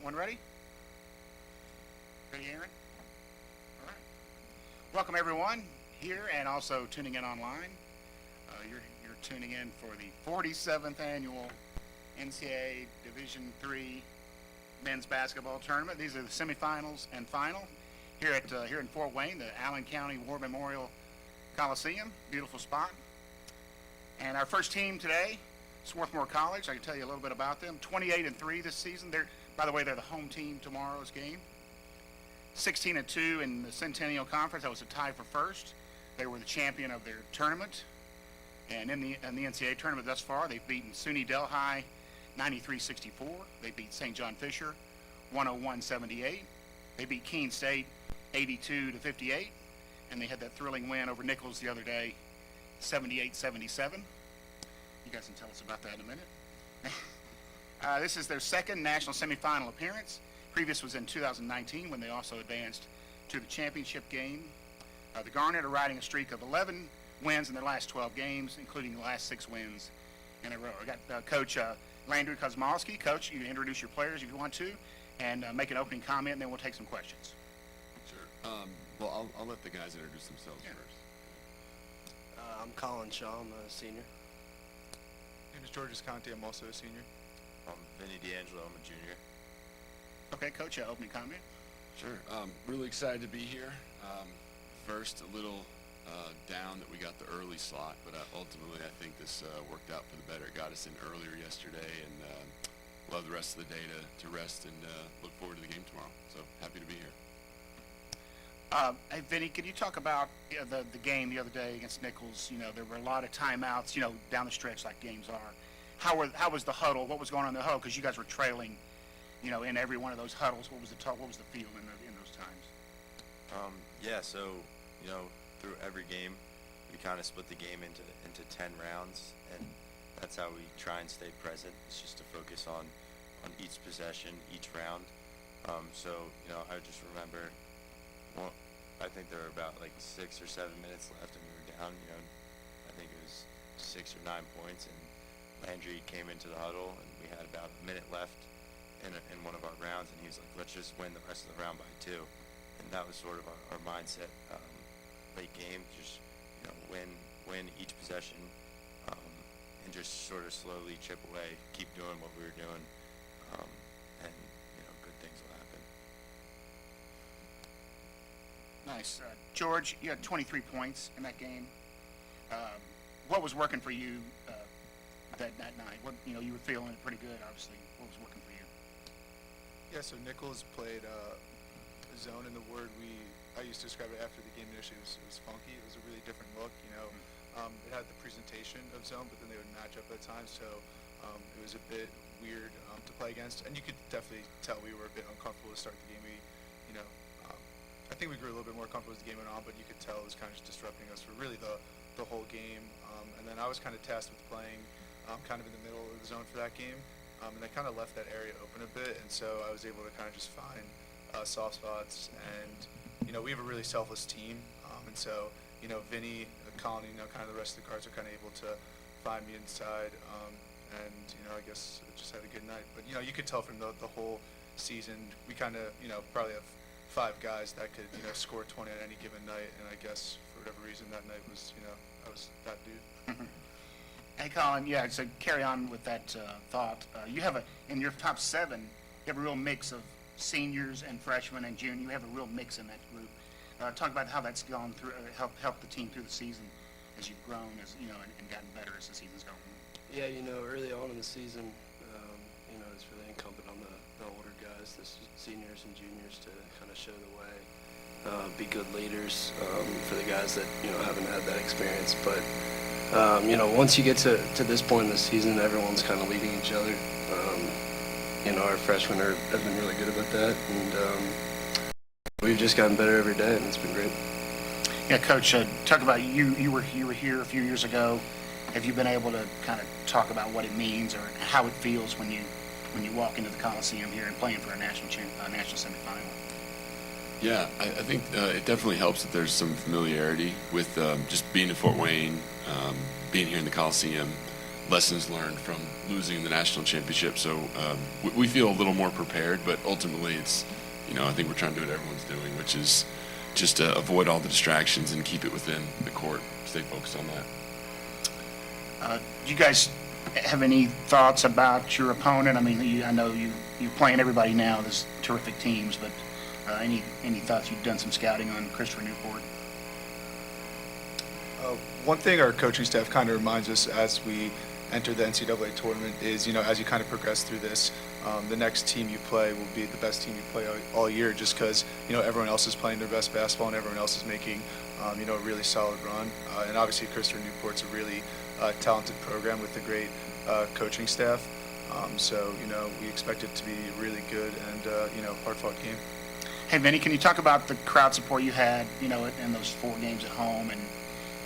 One ready? Ready, Aaron? All right. Welcome everyone here and also tuning in online. You're tuning in for the 47th annual NCAA Division III men's basketball tournament. These are the semifinals and final here in Fort Wayne, the Allen County War Memorial Coliseum. Beautiful spot. And our first team today, Swarthmore College. I can tell you a little bit about them. 28-3 this season. By the way, they're the home team tomorrow's game. 16-2 in the Centennial Conference. That was a tie for first. They were the champion of their tournament. And in the NCAA tournament thus far, they've beaten SUNY Delhi 93-64. They beat St. John Fisher 101-78. They beat Keene State 82-58. And they had that thrilling win over Nichols the other day, 78-77. You guys can tell us about that in a minute. This is their second national semifinal appearance. Previous was in 2019 when they also advanced to the championship game. The Garnet are riding a streak of 11 wins in their last 12 games, including the last 6 wins in a row. I got Coach Landry Kosmowski. Coach, you can introduce your players if you want to, and make an opening comment, and then we'll take some questions. Sure. Well, I'll let the guys introduce themselves first. I'm Colin Shaw. I'm a senior. My name is George Esconte. I'm also a senior. I'm Vinny D'Angelo. I'm a junior. Okay, Coach, opening comment. Sure. Really excited to be here. First, a little down that we got the early slot, but ultimately I think this worked out for the better. It got us in earlier yesterday, and love the rest of the day to rest and look forward to the game tomorrow. So happy to be here. Hey, Vinny, could you talk about the game the other day against Nichols? You know, there were a lot of timeouts, you know, down the stretch like games are. How was the huddle? What was going on in the huddle? Because you guys were trailing, you know, in every one of those huddles. What was the feel in those times? Yeah, so, you know, through every game, we kind of split the game into 10 rounds, and that's how we try and stay present. It's just to focus on each possession, each round. So, you know, I just remember, well, I think there were about like 6 or 7 minutes left, and we were down, you know, I think it was 6 or 9 points, and Landry came into the huddle, and we had about a minute left in one of our rounds, and he was like, let's just win the rest of the round by 2. And that was sort of our mindset. Late game, just, you know, win each possession, and just sort of slowly chip away, keep doing what we were doing, and, you know, good things will happen. Nice. George, you had 23 points in that game. What was working for you that night? What, you know, you were feeling it pretty good, obviously. What was working for you? Yeah, so Nichols played zone, and the word I used to describe it after the game initially was funky. It was a really different look, you know. It had the presentation of zone, but then they would match up at times, so it was a bit weird to play against. And you could definitely tell we were a bit uncomfortable to start the game. I think we grew a little bit more comfortable as the game went on, but you could tell it was kind of just disrupting us for really the whole game. And then I was kind of tasked with playing kind of in the middle of the zone for that game, and I kind of left that area open a bit, and so I was able to kind of just find soft spots. And, you know, we have a really selfless team, and so, you know, Vinny, Colin, you know, kind of the rest of the guards are kind of able to find me inside, and, you know, I guess I just had a good night. But, you know, you could tell from the whole season, we kind of, you know, probably have 5 guys that could, you know, score 20 on any given night, and I guess for whatever reason that night was, you know, I was that dude. Hey, Colin, yeah, so carry on with that thought. You have in your top 7, you have a real mix of seniors and freshmen and juniors. You have a real mix in that group. Talk about how that's gone through, helped the team through the season as you've grown, as you know, and gotten better as the season's gone. Yeah, you know, early on in the season, you know, it's really incumbent on the older guys, the seniors and juniors, to kind of show the way, be good leaders for the guys that, you know, haven't had that experience. But you know, once you get to this point in the season, everyone's kind of leading each other. You know, our freshmen have been really good about that, and we've just gotten better every day, and it's been great. Yeah, Coach, talk about you were here a few years ago. Have you been able to kind of talk about what it means or how it feels when you walk into the Coliseum here and playing for a national semifinal? Yeah, I think it definitely helps that there's some familiarity with just being in Fort Wayne, being here in the Coliseum. lessons learned from losing the national championship. So we feel a little more prepared, but ultimately it's, I think we're trying to do what everyone's doing, which is just avoid all the distractions and keep it within the court, stay focused on that. Do you guys have any thoughts about your opponent? I mean, I know you're playing everybody now. There's terrific teams, but any thoughts? You've done some scouting on Christopher Newport. One thing our coaching staff kind of reminds us as we enter the NCAA tournament is, as you kind of progress through this, the next team you play will be the best team you play all year, just because, everyone else is playing their best basketball and everyone else is making, a really solid run. And obviously, Christopher Newport's a really talented program with a great coaching staff. So, we expect it to be a really good and, hard-fought game. Hey, Vinny, can you talk about the crowd support you had, in those 4 games at home, and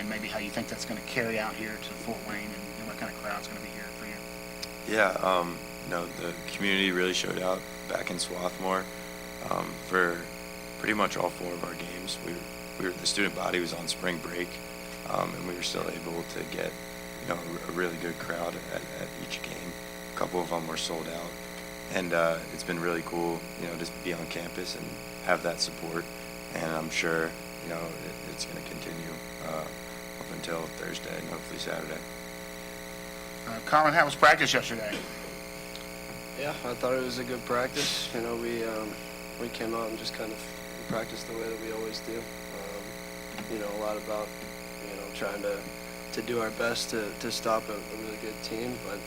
maybe how you think that's going to carry out here to Fort Wayne, and what kind of crowd's going to be here for you? Yeah, the community really showed out back in Swarthmore for pretty much all 4 of our games. The student body was on spring break, and we were still able to get, a really good crowd at each game. A couple of them were sold out, and it's been really cool, just be on campus and have that support. And I'm sure, it's going to continue up until Thursday and hopefully Saturday. Colin, how was practice yesterday? Yeah, I thought it was a good practice. We came out and just kind of practiced the way that we always do. A lot about, trying to do our best to stop a really good team, but,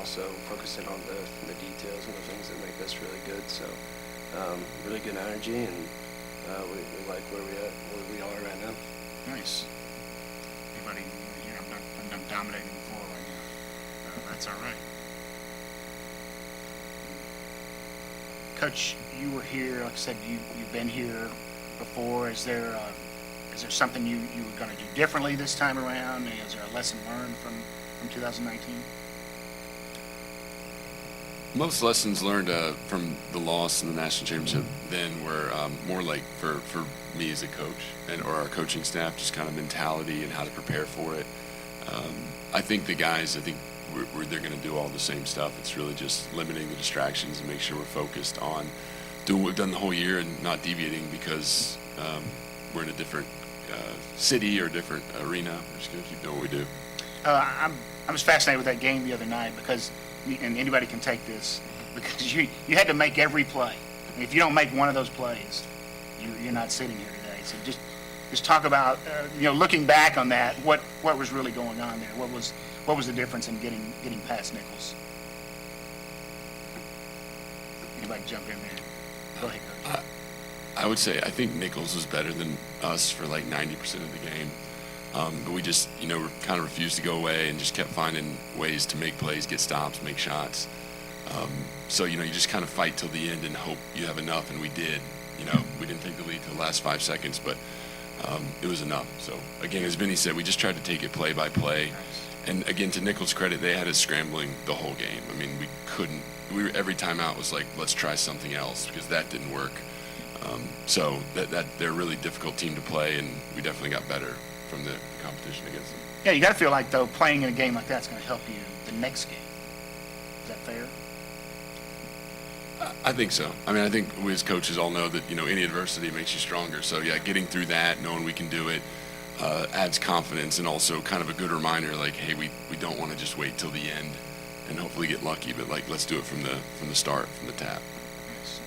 also focusing on the details and the things that make us really good. So, really good energy, and we like where we are right now. Nice. Anybody, I'm dominating the floor right now. That's all right. Coach, you were here. Like I said, you've been here before. Is there something you were going to do differently this time around? Is there a lesson learned from 2019? Most lessons learned from the loss in the national championship then were more like for me as a coach or our coaching staff, just kind of mentality and how to prepare for it. I think the guys, they're going to do all the same stuff. It's really just limiting the distractions and make sure we're focused on doing what we've done the whole year and not deviating because we're in a different city or different arena. We're just going to keep doing what we do. I was fascinated with that game the other night because, and anybody can take this, because you had to make every play. And if you don't make one of those plays, you're not sitting here today. So just talk about, looking back on that, what was really going on there? What was the difference in getting past Nichols? Anybody jump in there? Go ahead, Coach. I would say I think Nichols was better than us for like 90% of the game. But we just, kind of refused to go away and just kept finding ways to make plays, get stops, make shots. So, you just kind of fight till the end and hope you have enough, and we did. We didn't take the lead till the last 5 seconds, but it was enough. So, again, as Vinny said, we just tried to take it play by play. And, again, to Nichols' credit, they had us scrambling the whole game. I mean, every timeout was like, let's try something else because that didn't work. So they're a really difficult team to play, and we definitely got better from the competition against them. Yeah, you got to feel like, though, playing in a game like that's going to help you the next game. Is that fair? I think so. I mean, I think we as coaches all know that, any adversity makes you stronger. So, yeah, getting through that, knowing we can do it, adds confidence and also kind of a good reminder, like, hey, we don't want to just wait till the end and hopefully get lucky, but, like, let's do it from the start, from the tap. Nice.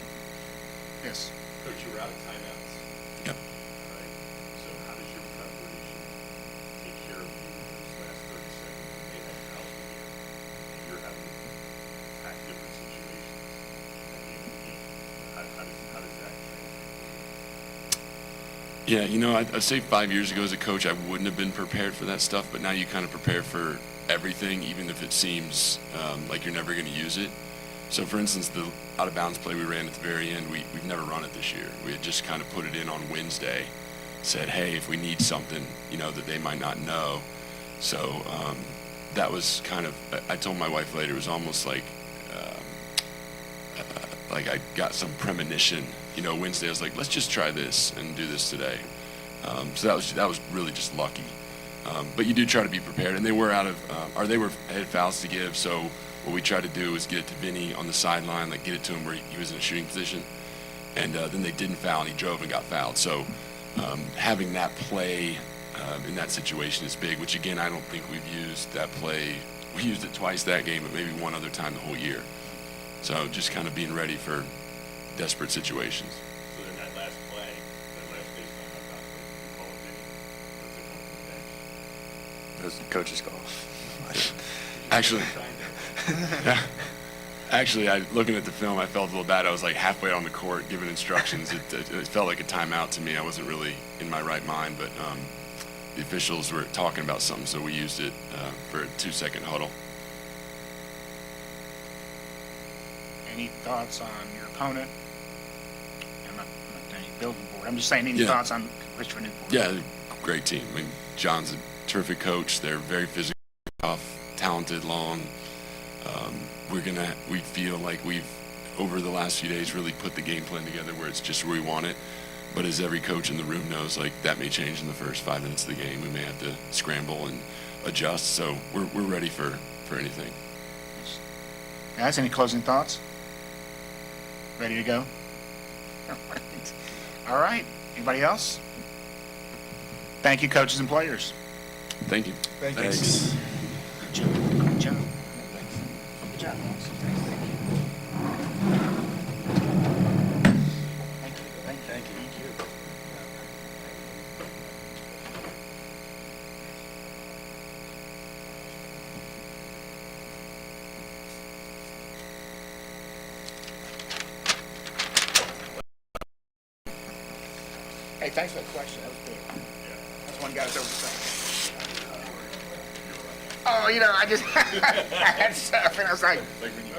Yes. Coach, you were out of timeouts. Yep. Right. So how does your preparation take care of you in those last 30 seconds when they have out here and you're having to attack different situations at the end of the game? How does that translate? Yeah, I'd say 5 years ago as a coach, I wouldn't have been prepared for that stuff, but now you kind of prepare for everything, even if it seems like you're never going to use it. So, for instance, the out-of-bounds play we ran at the very end, we've never run it this year. We had just kind of put it in on Wednesday, said, hey, if we need something, that they might not know. So that was kind of, I told my wife later, it was almost like I got some premonition. Wednesday I was like, let's just try this and do this today. So that was really just lucky. But you do try to be prepared, and they were they had fouls to give, so what we tried to do was get it to Vinny on the sideline, like get it to him where he was in a shooting position, and then they didn't foul, and he drove and got fouled. So having that play in that situation is big, which again, I don't think we've used that play. We used it twice that game, but maybe one other time the whole year. So just kind of being ready for desperate situations. So then that last play, that last baseline on top play, did you call it Vinny? Or was it coming from the bench? It was the coach's call. Actually, looking at the film, I felt a little bad. I was like halfway on the court giving instructions. It felt like a timeout to me. I wasn't really in my right mind, but the officials were talking about something, so we used it for a 2-second huddle. Any thoughts on your opponent? I'm not any building board. I'm just saying, any Yeah. thoughts on Christopher Newport? Yeah, great team. I mean, John's a terrific coach. They're very physical, tough, talented, long. We feel like we've, over the last few days, really put the game plan together where it's just where we want it. But as every coach in the room knows, like that may change in the first 5 minutes of the game. We may have to scramble and adjust. So we're ready for anything. Guys, any closing thoughts? Ready to go? All right. Anybody else? Thank you, coaches and players. Thank you. Thank you. Thanks. Good job. Good job. Good job, boss. Thank you. Thank you. Thank you. Hey, thanks for that question. That was good. That's one got us over the top. Oh, I just I had stuff, and I was like, Like when you